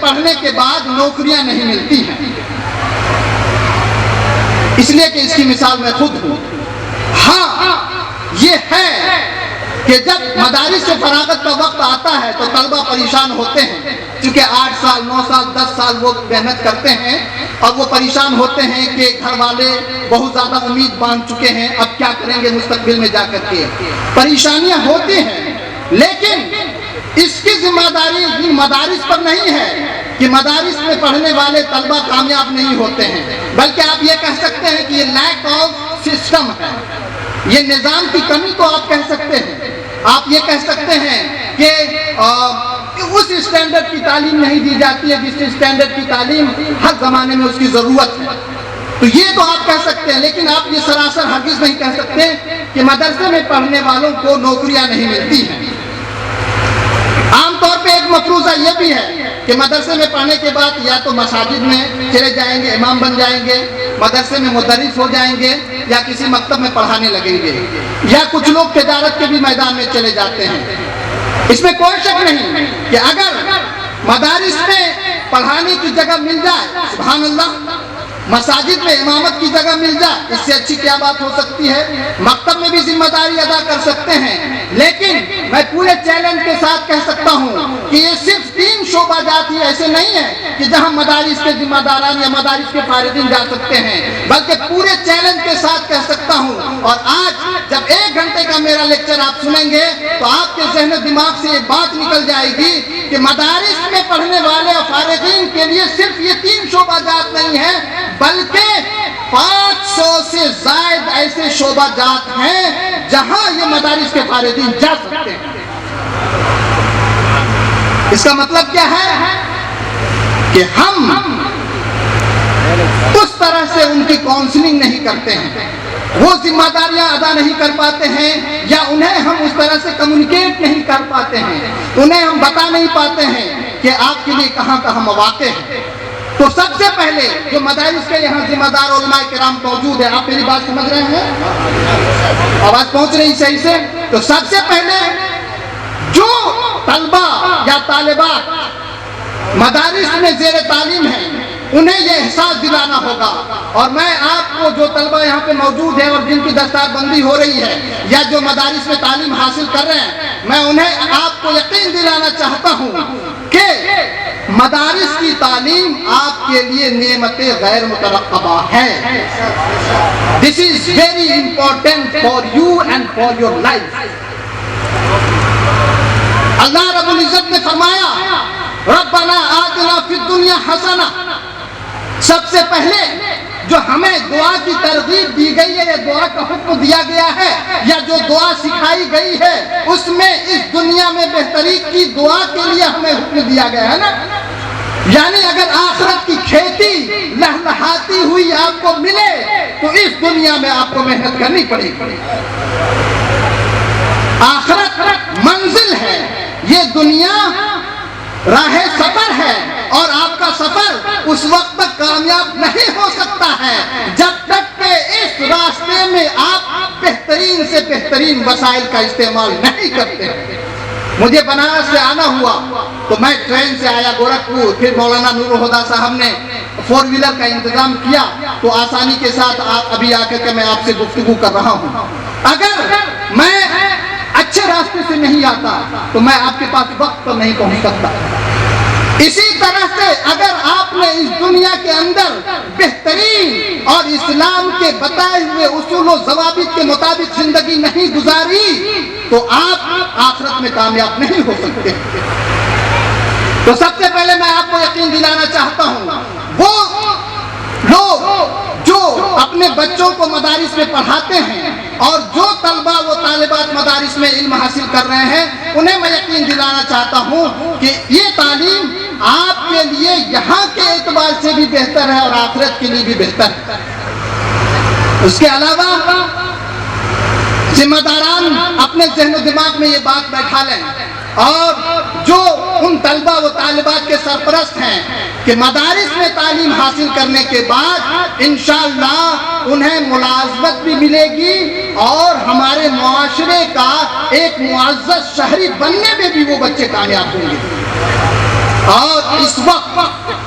پڑھنے کے بعد نوکریاں نہیں ملتی ہیں، اس لیے کہ اس کی مثال میں خود ہوں۔ ہاں یہ ہے کہ جب مدارس سے فراغت کا وقت آتا ہے تو طلبہ پریشان ہوتے ہیں، چونکہ 8 سال 9 سال 10 سال وہ محنت کرتے ہیں اور وہ پریشان ہوتے ہیں کہ گھر والے بہت زیادہ امید باندھ چکے ہیں، اب کیا کریں گے مستقبل میں جا کر کے، پریشانیاں ہوتی ہیں۔ لیکن اس کی ذمہ داری مدارس پر نہیں ہے کہ مدارس میں پڑھنے والے طلبہ کامیاب نہیں ہوتے ہیں، بلکہ آپ یہ کہہ سکتے ہیں کہ یہ لیک آف سسٹم ہے، یہ نظام کی کمی کو آپ کہہ سکتے ہیں۔ آپ یہ کہہ سکتے ہیں کہ اس اسٹینڈرڈ کی تعلیم نہیں دی جاتی ہے جس اسٹینڈرڈ کی تعلیم ہر زمانے میں اس کی ضرورت ہے، تو یہ تو آپ کہہ سکتے ہیں، لیکن آپ یہ سراسر ہرگز نہیں کہہ سکتے کہ مدرسے میں پڑھنے والوں کو نوکریاں نہیں ملتی ہیں۔ عام طور پہ ایک مفروضہ یہ بھی ہے کہ مدرسے میں پڑھنے کے بعد یا تو مساجد میں چلے جائیں گے، امام بن جائیں گے، مدرسے میں مدرس ہو جائیں گے، یا کسی مکتب میں پڑھانے لگیں گے، یا کچھ لوگ تجارت کے بھی میدان میں چلے جاتے ہیں۔ اس میں کوئی شک نہیں کہ اگر مدارس میں پڑھانے کی جگہ مل جائے، سبحان اللہ، مساجد میں امامت کی جگہ مل جائے، اس سے اچھی کیا بات ہو سکتی ہے؟ مکتب میں بھی ذمہ داری ادا کر سکتے ہیں، لیکن میں پورے چیلنج کے ساتھ کہہ سکتا ہوں کہ یہ صرف 3 شعبہ جات ہی ایسے نہیں ہیں کہ جہاں مدارس کے ذمہ داران یا مدارس کے فارغین جا سکتے ہیں، بلکہ پورے چیلنج کے ساتھ کہہ سکتا ہوں۔ اور آج جب 1 گھنٹے کا میرا لیکچر آپ سنیں گے تو آپ کے ذہن و دماغ سے یہ بات نکل جائے گی کہ مدارس میں پڑھنے والے اور فارغین کے لیے صرف یہ 3 شعبہ جات نہیں ہیں، بلکہ 500 سے زائد ایسے شعبہ جات ہیں جہاں یہ مدارس کے فارغین جا سکتے ہیں۔ اس کا مطلب کیا ہے کہ ہم اس طرح سے ان کی کاؤنسلنگ نہیں کرتے ہیں، وہ ذمہ داریاں ادا نہیں کر پاتے ہیں، یا انہیں ہم اس طرح سے کمیونیکیٹ نہیں کر پاتے ہیں، انہیں ہم بتا نہیں پاتے ہیں کہ آپ کے لیے کہاں کہاں مواقع ہیں۔ تو سب سے پہلے جو مدارس کے یہاں ذمہ دار علماء کرام موجود ہیں، آپ میری بات سمجھ رہے ہیں؟ آواز پہنچ رہی صحیح سے؟ تو سب سے پہلے جو طلبہ یا طالبات مدارس میں زیر تعلیم ہیں انہیں یہ احساس دلانا ہوگا، اور میں آپ کو جو طلبہ یہاں پہ موجود ہیں اور جن کی دستار بندی ہو رہی ہے یا جو مدارس میں تعلیم حاصل کر رہے ہیں، میں انہیں آپ کو یقین دلانا چاہتا ہوں کہ مدارس کی تعلیم آپ کے لیے نعمت غیر مترقبہ ہے۔ This is very important for you and for your life۔ اللہ رب العزت نے فرمایا ربنا آتنا فی الدنیا حسنہ، سب سے پہلے جو ہمیں دعا کی ترغیب دی گئی ہے یا دعا کا حکم دیا گیا ہے یا جو دعا سکھائی گئی ہے اس میں اس دنیا میں بہتری کی دعا کے لیے ہمیں حکم دیا گیا ہے نا۔ یعنی اگر آخرت کی کھیتی لہلہاتی ہوئی آپ کو ملے تو اس دنیا میں آپ کو محنت کرنی پڑے گی۔ آخرت منزل ہے، یہ دنیا راہ سفر ہے، اور آپ کا سفر اس وقت تک کامیاب نہیں ہو سکتا ہے جب تک کہ اس راستے میں آپ بہترین سے بہترین وسائل کا استعمال نہیں کرتے ہیں۔ مجھے بنارس سے آنا ہوا تو میں ٹرین سے آیا گورکھپور، پھر مولانا نور الہدیٰ صاحب نے 4 ویلر کا انتظام کیا تو آسانی کے ساتھ ابھی آ کر کے میں آپ سے گفتگو کر رہا ہوں۔ اگر میں اچھے راستے سے نہیں آتا تو میں آپ کے پاس وقت پر نہیں پہنچ سکتا۔ اسی طرح سے اگر آپ نے اس دنیا کے اندر بہترین اور اسلام کے بتائے ہوئے اصول و ضوابط کے مطابق زندگی نہیں گزاری تو آپ آخرت میں کامیاب نہیں ہو سکتے۔ تو سب سے پہلے میں آپ کو یقین دلانا چاہتا ہوں، وہ لوگ جو اپنے بچوں کو مدارس میں پڑھاتے ہیں اور جو طلبہ و طالبات مدارس میں علم حاصل کر رہے ہیں انہیں میں یقین دلانا چاہتا ہوں کہ یہ تعلیم آپ کے لیے یہاں کے اعتبار سے بھی بہتر ہے اور آخرت کے لیے بھی بہتر ہے۔ اس کے علاوہ ذمہ داران اپنے ذہن و دماغ میں یہ بات بیٹھا لیں، اور جو ان طلبہ و طالبات کے سرپرست ہیں کہ مدارس میں تعلیم حاصل کرنے کے بعد انشاءاللہ انہیں ملازمت بھی ملے گی اور ہمارے معاشرے کا ایک معزز شہری بننے میں بھی وہ بچے کامیاب ہوں گے۔ اور اس وقت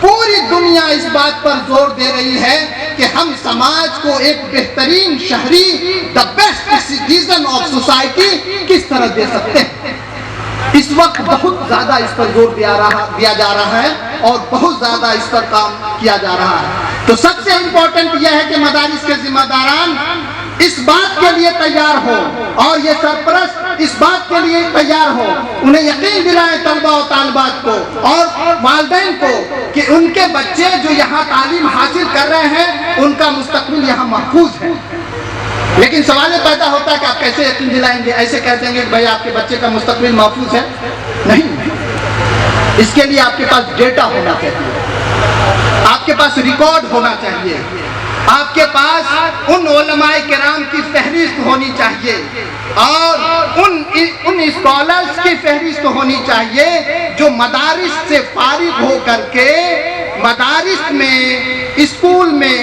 پوری دنیا اس بات پر زور دے رہی ہے کہ ہم سماج کو ایک بہترین شہری the best citizen of society کس طرح دے سکتے ہیں. اس وقت بہت زیادہ اس پر زور دیا جا رہا ہے اور بہت زیادہ اس پر کام کیا جا رہا ہے. تو سب سے امپورٹنٹ یہ ہے کہ مدارس کے ذمہ داران اس بات کے لیے تیار ہو اور یہ سرپرست اس بات کے لیے تیار ہو, انہیں یقین دلائیں طلبہ و طالبات کو اور والدین کو کہ ان کے بچے جو یہاں تعلیم حاصل کر رہے ہیں ان کا مستقبل یہاں محفوظ ہے. لیکن سوال یہ پیدا ہوتا ہے کہ آپ کیسے یقین دلائیں گے؟ ایسے کہتے ہیں کہ بھائی آپ کے بچے کا مستقبل محفوظ ہے؟ نہیں, اس کے لیے آپ کے پاس ڈیٹا ہونا چاہیے, آپ کے پاس ریکارڈ ہونا چاہیے, آپ کے پاس ان علماء کرام کی فہرست ہونی چاہیے اور ان اسکالرز کی فہرست ہونی چاہیے جو مدارس سے فارغ ہو کر کے مدارس میں, اسکول میں,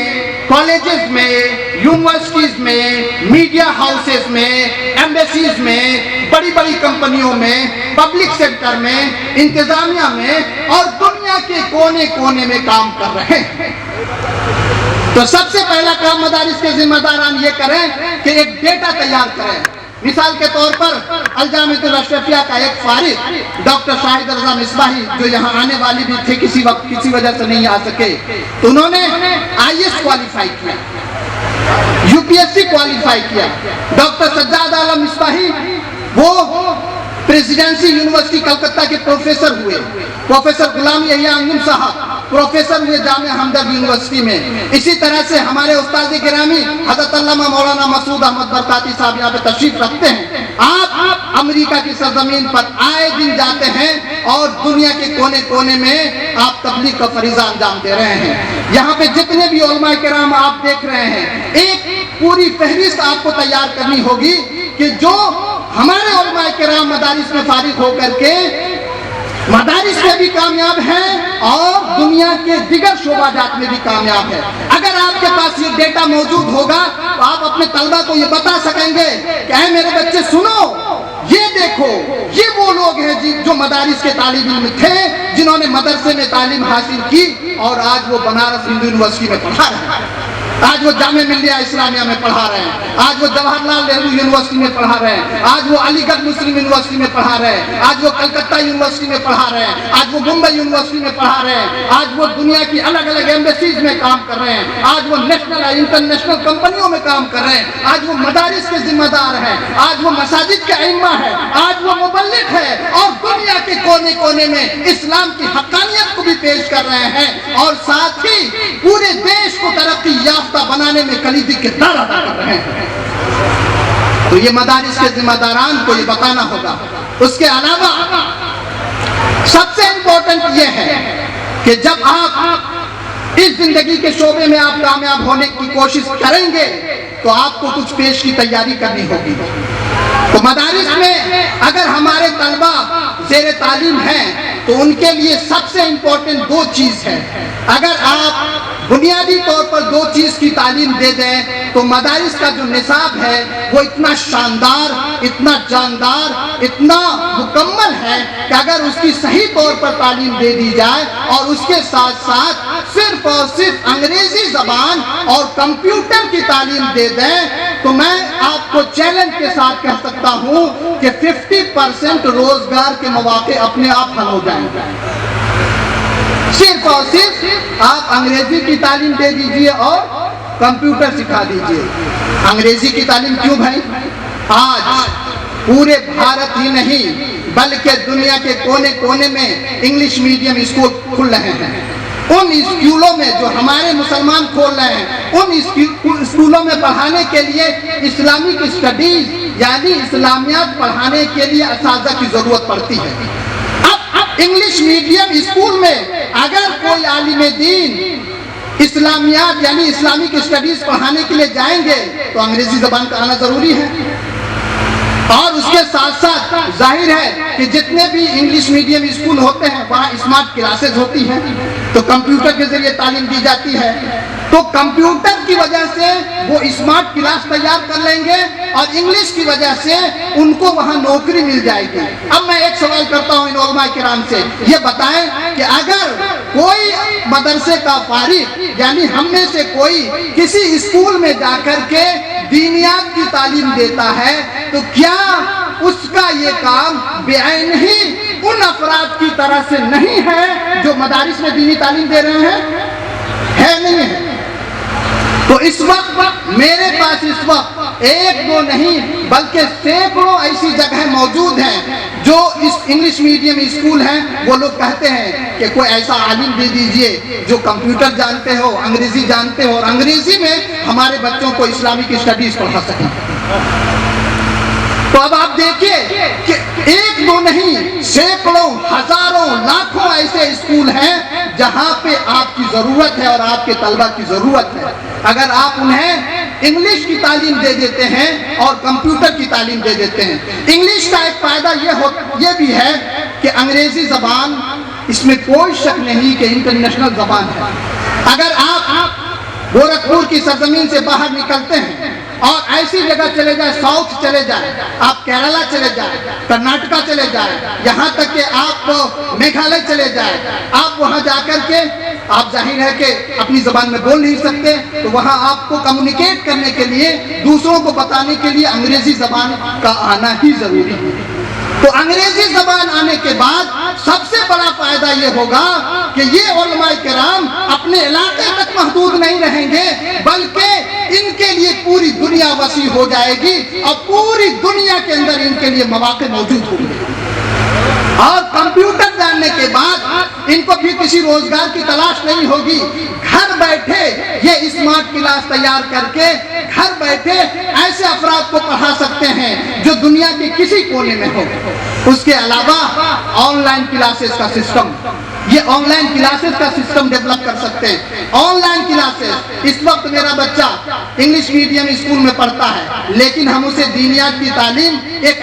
کالجز میں, یونیورسٹیز میں, میڈیا ہاؤسز میں, ایمبیسیز میں, بڑی بڑی کمپنیوں میں, پبلک سیکٹر میں, انتظامیہ میں اور دنیا کے کونے کونے میں کام کر رہے ہیں. تو سب سے پہلا کام مدارس کے ذمہ داران یہ کریں کہ ایک ڈیٹا تیار کریں. مثال کے طور پر الجامعۃ الاشرفیہ کا ایک فارغ ڈاکٹر شاہد رضا مصباحی جو یہاں آنے والی بھی تھے, کسی وقت کسی وجہ سے نہیں آ سکے, تو انہوں نے IAS کوالیفائی کیا, UPSC کوالیفائی کیا. ڈاکٹر سجاد عالم مصباحی وہ پریزیڈنسی یونیورسٹی کلکتہ کے پروفیسر ہوئے, پروفیسر غلام یحییٰ انجم صاحب پروفیسر ہوئے جامعہ ہمدرد یونیورسٹی میں. اسی طرح سے ہمارے استاد گرامی حضرت علامہ مولانا مسعود احمد برکاتی صاحب یہاں پہ تشریف رکھتے ہیں. آپ امریکہ کی سرزمین پر آئے دن جاتے ہیں اور دنیا کے کونے کونے میں آپ تبلیغ کا فریضہ انجام دے رہے ہیں. یہاں پہ جتنے بھی علماء کرام آپ دیکھ رہے ہیں, ایک پوری فہرست آپ کو تیار کرنی ہوگی کہ جو ہمارے علماء کرام مدارس میں فارغ ہو کر کے مدارس میں بھی کامیاب ہیں اور دنیا کے دیگر شعبہ جات میں بھی کامیاب ہے. اگر آپ کے پاس یہ ڈیٹا موجود ہوگا تو آپ اپنے طلبہ کو یہ بتا سکیں گے کہ اے میرے بچے سنو, یہ دیکھو یہ وہ لوگ ہیں جو مدارس کے طالب علم تھے, جنہوں نے مدرسے میں تعلیم حاصل کی اور آج وہ بنارس ہندو یونیورسٹی میں پڑھا رہے ہیں, آج وہ جامعہ ملیہ اسلامیہ میں پڑھا رہے ہیں, آج وہ جواہر لال نہرو یونیورسٹی میں پڑھا رہے ہیں, آج وہ علی گڑھ مسلم یونیورسٹی میں پڑھا رہے ہیں, آج وہ کلکتہ یونیورسٹی میں پڑھا رہے ہیں, آج وہ ممبئی یونیورسٹی میں پڑھا رہے ہیں, آج وہ دنیا کی الگ الگ ایمبیسیز میں کام کر رہے ہیں, آج وہ نیشنل انٹرنیشنل کمپنیوں میں کام کر رہے ہیں, آج وہ مدارس کے ذمہ دار ہیں, آج وہ مساجد کے ائمہ ہیں, آج وہ مبلغ ہے اور دنیا کے کونے کونے میں اسلام کی حقانیت کو بھی پیش کر رہے ہیں اور ساتھ ہی پورے دیش کو ترقی یافتہ بنانے میں کلیدی کردار ادا کر رہے ہیں. تو یہ مدارس کے ذمہ داران کو یہ بتانا ہوگا. اس کے علاوہ سب سے امپورٹنٹ یہ ہے کہ جب آپ اس زندگی کے شعبے میں آپ کامیاب ہونے کی کوشش کریں گے تو آپ کو کچھ پیش کی تیاری کرنی ہوگی. تو مدارس میں اگر ہمارے طلبہ زیر تعلیم ہیں تو ان کے لیے سب سے امپورٹنٹ دو چیز ہے. اگر آپ بنیادی طور پر دو چیز کی تعلیم دے دیں تو مدارس کا جو نصاب ہے وہ اتنا شاندار, اتنا جاندار, اتنا مکمل ہے کہ اگر اس کی صحیح طور پر تعلیم دے دی جائے اور اس کے ساتھ ساتھ صرف اور صرف انگریزی زبان اور کمپیوٹر کی تعلیم دے دیں تو میں آپ کو چیلنج کے ساتھ کہہ سکتا ہوں کہ 50% روزگار کے مواقع اپنے آپ حل ہو جائیں گے. صرف اور صرف آپ انگریزی کی تعلیم دے دیجئے اور کمپیوٹر سکھا دیجئے. انگریزی کی تعلیم کیوں بھائی؟ آج پورے بھارت ہی نہیں بلکہ دنیا کے کونے کونے میں انگلش میڈیم اسکول کھل رہے ہیں. ان اسکولوں میں جو ہمارے مسلمان کھول رہے ہیں ان اسکولوں میں پڑھانے کے لیے اسلامک اسٹڈیز یعنی اسلامیات پڑھانے کے لیے اساتذہ کی ضرورت پڑتی ہے. اب انگلش میڈیم اسکول میں اگر کوئی عالم دین اسلامیات یعنی اسلامک اسٹڈیز پڑھانے کے لیے جائیں گے تو انگریزی زبان کا آنا ضروری ہے. اور اس کے ساتھ ساتھ ظاہر ہے کہ جتنے بھی انگلش میڈیم اسکول ہوتے ہیں وہاں اسمارٹ کلاسز ہوتی ہیں, تو کمپیوٹر کے ذریعے تعلیم دی جاتی ہے، تو کمپیوٹر کی وجہ سے وہ اسمارٹ کلاس تیار کر لیں گے اور انگلش کی وجہ سے ان کو وہاں نوکری مل جائے گی۔ اب میں ایک سوال کرتا ہوں ان علماء کرام سے، یہ بتائیں کہ اگر کوئی مدرسے کا فارغ یعنی ہم میں سے کوئی کسی اسکول میں جا کر کے دینیات کی تعلیم دیتا ہے تو کیا اس کا یہ کام بعین ہی ان افراد کی طرح سے نہیں ہے جو مدارس میں دینی تعلیم دے رہے ہیں؟ ہے نہیں ہے؟ تو اس وقت میرے پاس اس وقت ایک دو نہیں بلکہ سینکڑوں ایسی جگہیں موجود ہیں جو اس انگلش میڈیم اسکول ہیں، وہ لوگ کہتے ہیں کہ کوئی ایسا عالم دے دیجئے جو کمپیوٹر جانتے ہو، انگریزی جانتے ہو اور انگریزی میں ہمارے بچوں کو اسلامک اسٹڈیز پڑھا سکیں۔ تو اب آپ دیکھیے کہ ایک دو نہیں سینکڑوں ہزاروں لاکھوں ایسے اسکول ہیں جہاں پہ آپ کی ضرورت ہے اور آپ کے طلبہ کی ضرورت ہے۔ اگر آپ انہیں انگلش کی تعلیم دے دیتے ہیں اور کمپیوٹر کی تعلیم دے دیتے ہیں، انگلش کا ایک فائدہ یہ بھی ہے کہ انگریزی زبان اس میں کوئی شک نہیں کہ انٹرنیشنل زبان ہے۔ اگر آپ گورکھپور کی سرزمین سے باہر نکلتے ہیں اور ایسی جگہ چلے جائیں، ساؤتھ چلے جائیں، آپ کیرلا چلے جائیں، کرناٹکا چلے جائیں، یہاں تک کہ آپ میگھالیہ چلے جائیں، آپ وہاں جا کر کے آپ ظاہر ہے کہ اپنی زبان میں بول نہیں سکتے، تو وہاں آپ کو کمیونیکیٹ کرنے کے لیے، دوسروں کو بتانے کے لیے انگریزی زبان کا آنا ہی ضروری ہے۔ تو انگریزی زبان آنے کے بعد سب سے بڑا فائدہ یہ ہوگا کہ یہ علماء کرام اپنے علاقے تک محدود نہیں رہیں گے بلکہ ان کے لیے پوری دنیا وسیع ہو جائے گی اور پوری دنیا کے اندر ان کے لیے مواقع موجود ہوں گے۔ اور کمپیوٹر جاننے کے بعد ان کو بھی کسی روزگار کی تلاش نہیں ہوگی، گھر بیٹھے یہ اسمارٹ کلاس تیار کر کے گھر بیٹھے ایسے افراد کو پڑھا سکتے ہیں جو دنیا کے کسی کونے میں ہو۔ اس کے علاوہ آن لائن کلاسز کا سسٹم، یہ آن لائن کلاسز کا سسٹم ڈیولپ کر سکتے ہیں۔ آن لائن کلاسز، اس وقت میرا بچہ انگلش میڈیم اسکول میں پڑھتا ہے لیکن ہم اسے دینیات کی تعلیم ایک